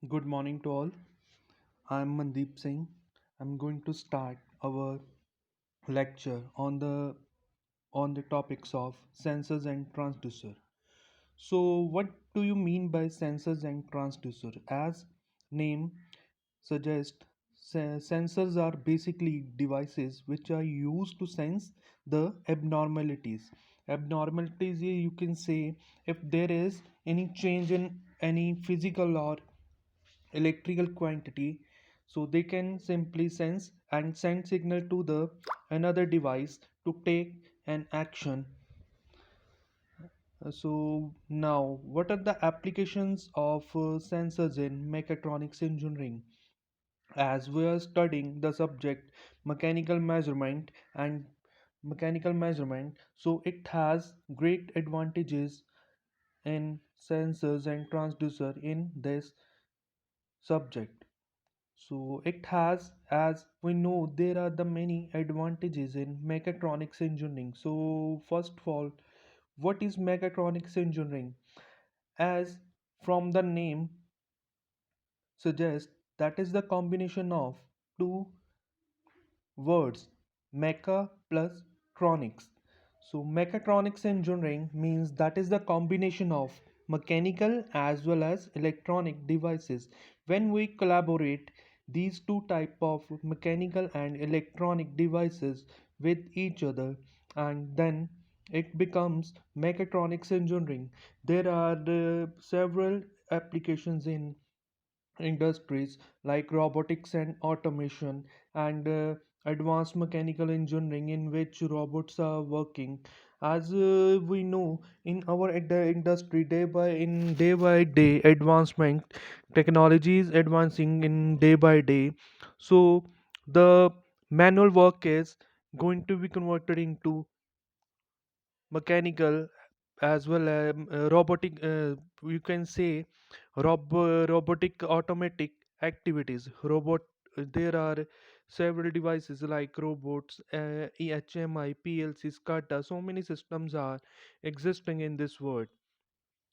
Good morning to all. I'm Mandip Singh. I'm going to start our lecture on the topics of sensors and transducer. So, what do you mean by sensors and transducer? As name suggests, sensors are basically devices which are used to sense the abnormalities. Abnormalities, you can say, if there is any change in any physical or electrical quantity, so they can simply sense and send signal to the another device to take an action. So now, what are the applications of sensors in mechatronics engineering? As we are studying the subject mechanical measurement and mechanical measurement, so it has great advantages in sensors and transducer in this subject. So it has, as we know, there are the many advantages in mechatronics engineering. So first of all, what is mechatronics engineering? As from the name suggests, that is the combination of two words, mecha plus tronics. So mechatronics engineering means that is the combination of mechanical as well as electronic devices. When we collaborate these two type of mechanical and electronic devices with each other, and then it becomes mechatronics engineering. There are several applications in industries like robotics and automation and advanced mechanical engineering in which robots are working. As we know, in our industry, day by day advancement, technology is advancing in day by day. So the manual work is going to be converted into mechanical as well as robotic, you can say robotic automatic activities. There are several devices like robots, EHMI, PLC, SCADA. So many systems are existing in this world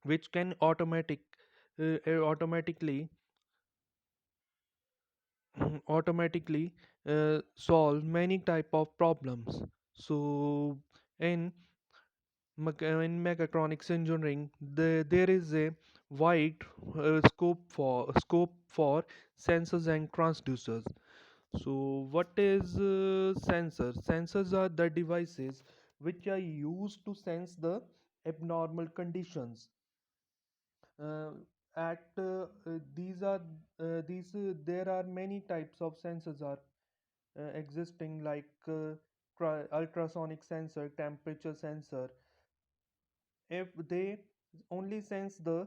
which can automatically solve many type of problems. So in in mechatronics engineering, there is a wide scope for sensors and transducers. So what is sensors? Sensors are the devices which are used to sense the abnormal conditions. uh, at these are these There are many types of sensors are existing, like ultrasonic sensor, temperature sensor. If they only sense the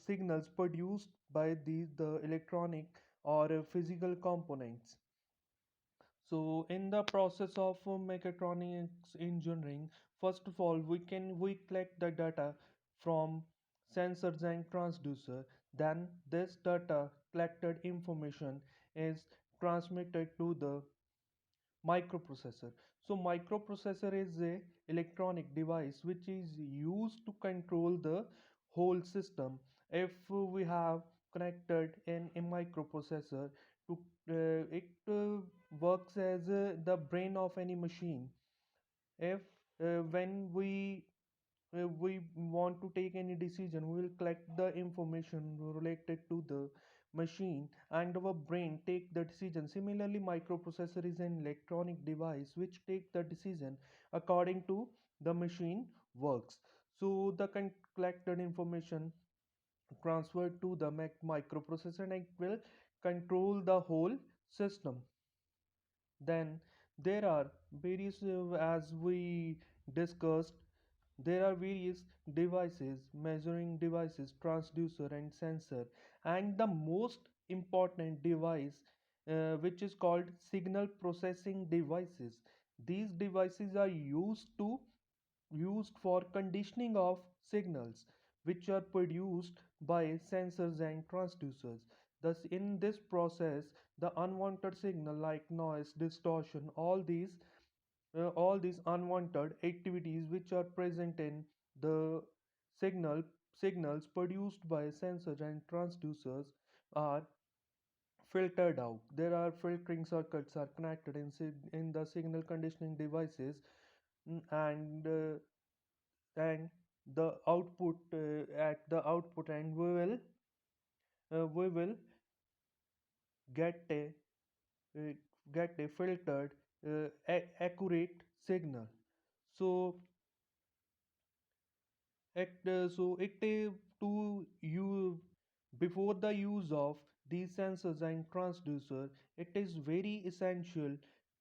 signals produced by the electronic or physical components. So in the process of mechatronics engineering, first of all we collect the data from sensors and transducer. Then this data collected information is transmitted to the microprocessor. So microprocessor is a electronic device which is used to control the whole system. If we have connected in a microprocessor to it works as the brain of any machine. If when we want to take any decision, we will collect the information related to the machine and our brain take the decision. Similarly, microprocessor is an electronic device which take the decision according to the machine works. So the collected information transferred to the microprocessor and it will control the whole system. Then there are various, as we discussed, there are various devices, measuring devices, transducer and sensor, and the most important device, which is called signal processing devices. These devices are used for conditioning of signals which are produced by sensors and transducers. Thus, in this process, the unwanted signal like noise, distortion, all these unwanted activities which are present in the signal signals produced by sensors and transducers are filtered out. There are filtering circuits are connected in the signal conditioning devices, and and the output at the output end we will get a uh, get a filtered accurate signal. So it to you before the use of these sensors and transducer, it is very essential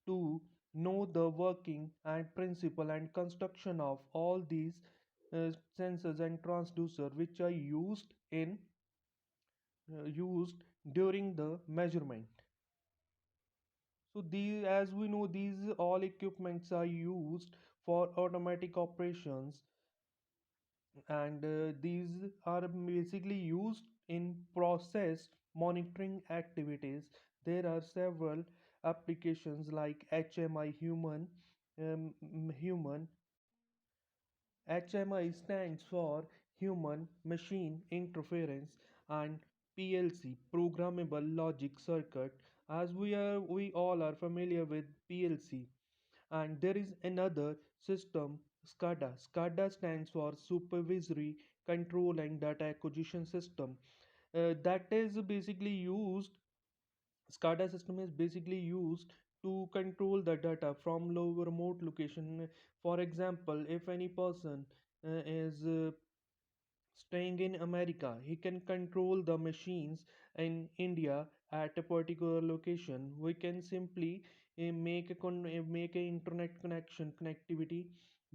to know the working and principle and construction of all these sensors and transducer which are used during the measurement. So these, as we know, these all equipments are used for automatic operations, and these are basically used in process monitoring activities. There are several applications like HMI human. HMI stands for human machine interference, and PLC programmable logic circuit. As we all are familiar with PLC, and there is another system, SCADA. SCADA stands for supervisory control and data acquisition system. That is basically used SCADA system is basically used to control the data from low remote location. For example, if any person is staying in America, he can control the machines in India at a particular location. We can simply make a internet connectivity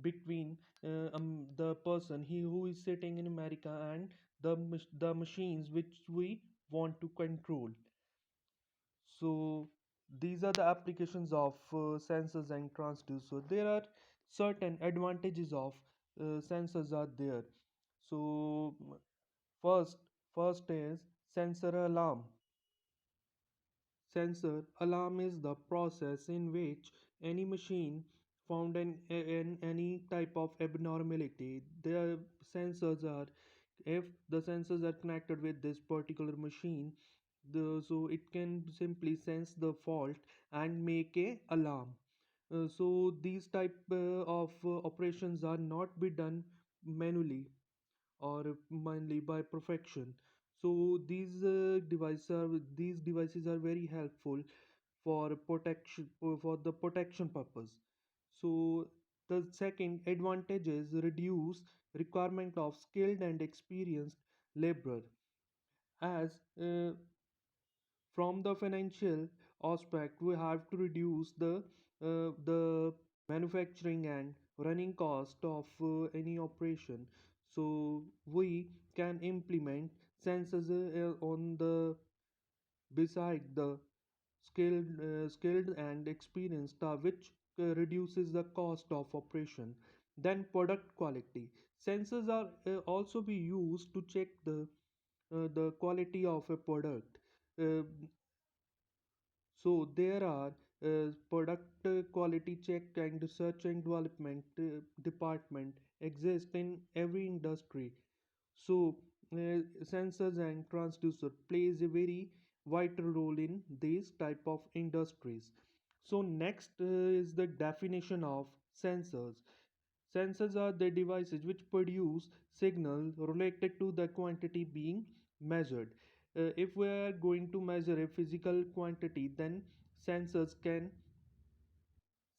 between the person who is sitting in America and the machines which we want to control. So these are the applications of sensors and transducers. There are certain advantages of sensors are there. So first, first is sensor alarm. Sensor alarm is the process in which any machine found in any type of abnormality. The sensors are if the sensors are connected with this particular machine, so it can simply sense the fault and make a alarm. So these type of operations are not be done manually or mainly by perfection. So these devices are very helpful for protection for the protection purpose. So the second advantage is reduce requirement of skilled and experienced labor, as from the financial aspect we have to reduce the manufacturing and running cost of any operation. So we can implement sensors on the beside the skilled and experienced staff, which reduces the cost of operation. Then product quality sensors are also be used to check the quality of a product. uh, so there are product quality check and research and development department exist in every industry. So sensors and transducer plays a very vital role in these type of industries. So next is the definition of sensors. Sensors are the devices which produce signal related to the quantity being measured. If we are going to measure a physical quantity, then sensors can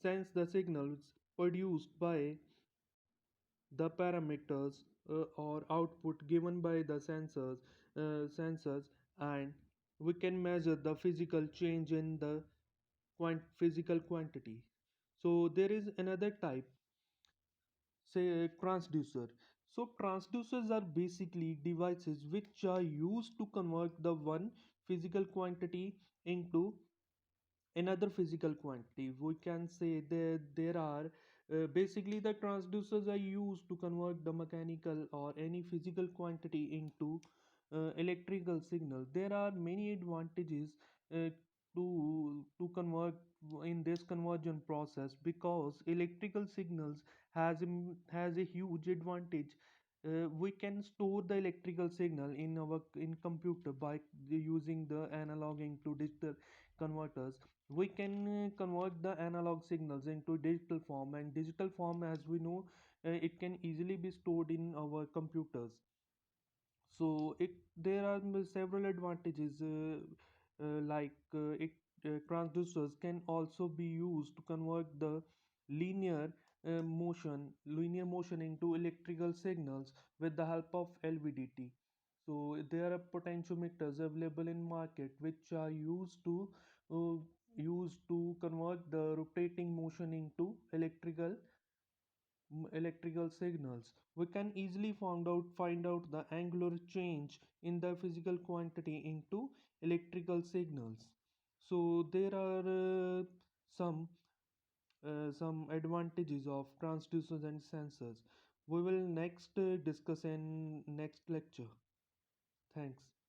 sense the signals produced by the parameters or output given by the sensors, and we can measure the physical change in the physical quantity. So there is another type, say transducer. So transducers are basically devices which are used to convert the one physical quantity into another physical quantity. We can say there are basically the transducers are used to convert the mechanical or any physical quantity into electrical signal. There are many advantages uh, to convert in this conversion process, because electrical signals has a huge advantage we can store the electrical signal in our in computer by using the analog into digital converters. We can convert the analog signals into digital form, and digital form, as we know, it can easily be stored in our computers. So it there are several advantages, transducers can also be used to convert the linear linear motion into electrical signals with the help of LVDT. So there are potentiometers available in market which are uh, used to convert the rotating motion into electrical signals. We can easily find out the angular change in the physical quantity into electrical signals. So there are some advantages of transducers and sensors. We will next discuss in next lecture. Thanks.